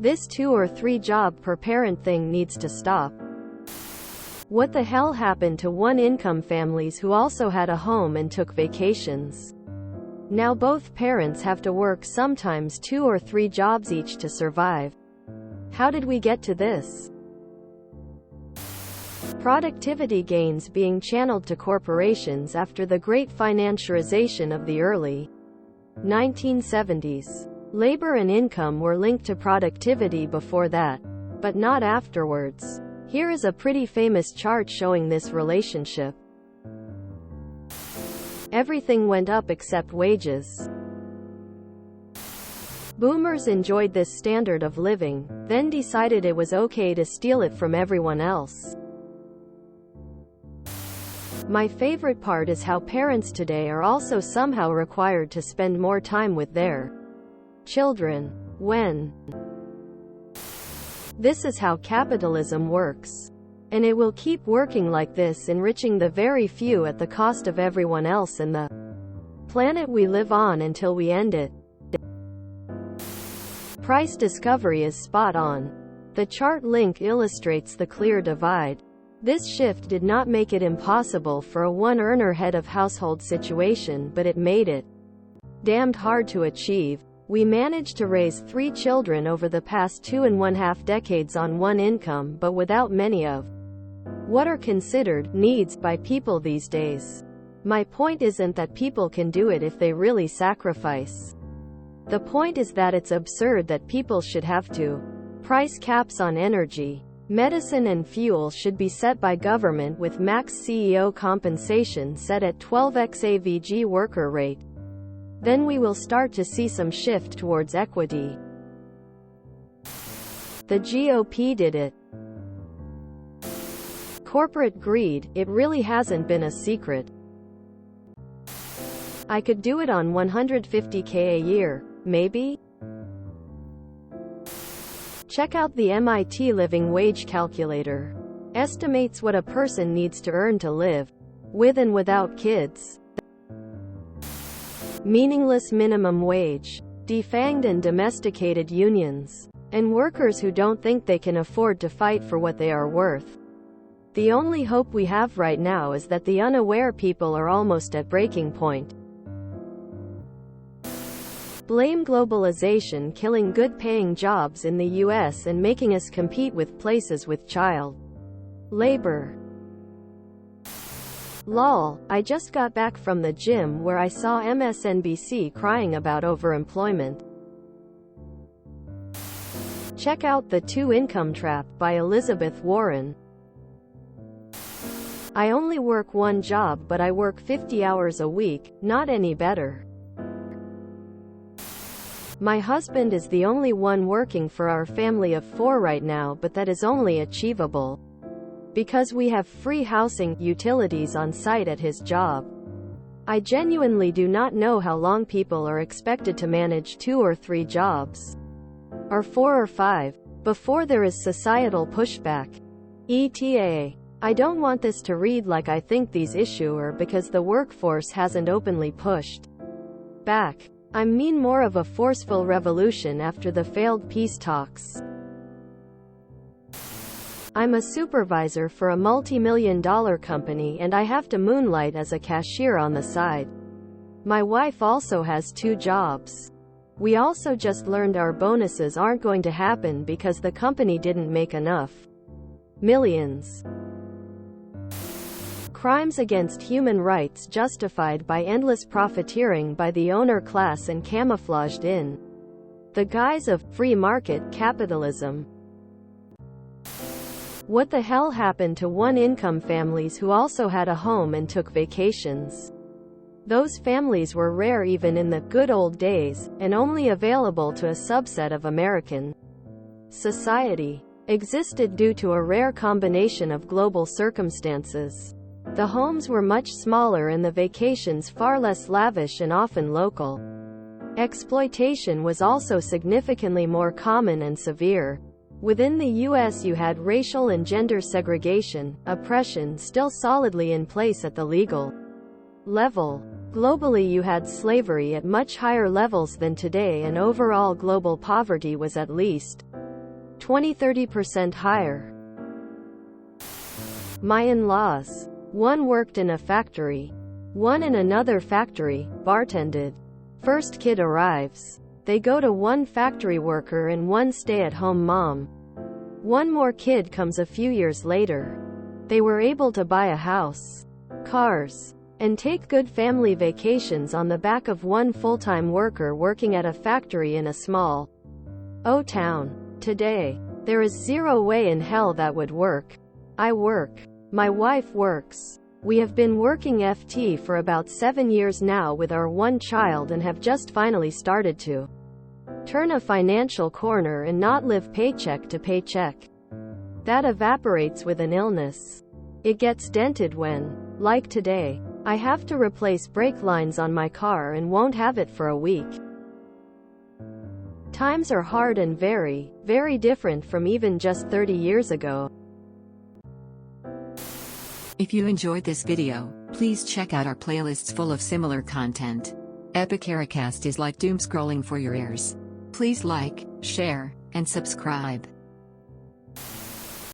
This 2 or 3 job per parent thing needs to stop. What the hell happened to one-income families who also had a home and took vacations? Now both parents have to work sometimes 2 or 3 jobs each to survive. How did we get to this? Productivity gains being channeled to corporations after the great financialization of the early 1970s. Labor and income were linked to productivity before that, but not afterwards. Here is a pretty famous chart showing this relationship. Everything went up except wages. Boomers enjoyed this standard of living, then decided it was okay to steal it from everyone else. My favorite part is how parents today are also somehow required to spend more time with their children. When? This is how capitalism works. And it will keep working like this, enriching the very few at the cost of everyone else and the planet we live on until we end it. Price discovery is spot on. The chart link illustrates the clear divide. This shift did not make it impossible for a one-earner head of household situation, but it made it damned hard to achieve. We managed to raise 3 children over the past 2.5 decades on one income, but without many of what are considered needs by people these days. My point isn't that people can do it if they really sacrifice. The point is that it's absurd that people should have to. Price caps on energy, medicine and fuel should be set by government, with max CEO compensation set at 12x AVG worker rate. Then we will start to see some shift towards equity. The GOP did it. Corporate greed, it really hasn't been a secret. I could do it on $150K a year, maybe? Check out the MIT Living Wage Calculator. Estimates what a person needs to earn to live, with and without kids. Meaningless minimum wage, defanged and domesticated unions, and workers who don't think they can afford to fight for what they are worth. The only hope we have right now is that the unaware people are almost at breaking point. Blame globalization killing good-paying jobs in the US and making us compete with places with child labor. Lol, I just got back from the gym where I saw MSNBC crying about overemployment. Check out The 2-Income Trap by Elizabeth Warren. I only work one job, but I work 50 hours a week, not any better. My husband is the only one working for our family of 4 right now, but that is only achievable because we have free housing, utilities on site at his job. I genuinely do not know how long people are expected to manage 2 or 3 jobs, or 4 or 5, before there is societal pushback. ETA. I don't want this to read like I think these issues are because the workforce hasn't openly pushed back. I mean more of a forceful revolution after the failed peace talks. I'm a supervisor for a multi-million-dollar company and I have to moonlight as a cashier on the side. My wife also has 2 jobs. We also just learned our bonuses aren't going to happen because the company didn't make enough millions. Crimes against human rights justified by endless profiteering by the owner class and camouflaged in the guise of free market capitalism. What the hell happened to one-income families who also had a home and took vacations? Those families were rare even in the good old days, and only available to a subset of American society. Existed due to a rare combination of global circumstances. The homes were much smaller and the vacations far less lavish and often local. Exploitation was also significantly more common and severe. Within the U.S. you had racial and gender segregation, oppression still solidly in place at the legal level. Globally you had slavery at much higher levels than today, and overall global poverty was at least 20–30% higher. My in-laws. One worked in a factory. One in another factory, bartended. First kid arrives. They go to one factory worker and one stay-at-home mom. One more kid comes a few years later. They were able to buy a house, cars, and take good family vacations on the back of one full-time worker working at a factory in a small town. Today, there is zero way in hell that would work. I work. My wife works. We have been working FT for about 7 years now with our one child and have just finally started to turn a financial corner and not live paycheck to paycheck. That evaporates with an illness. It gets dented when, like today, I have to replace brake lines on my car and won't have it for a week. Times are hard and very, very different from even just 30 years ago. If you enjoyed this video, please check out our playlists full of similar content. Epic Ericast is like doom scrolling for your ears. Please like, share, and subscribe.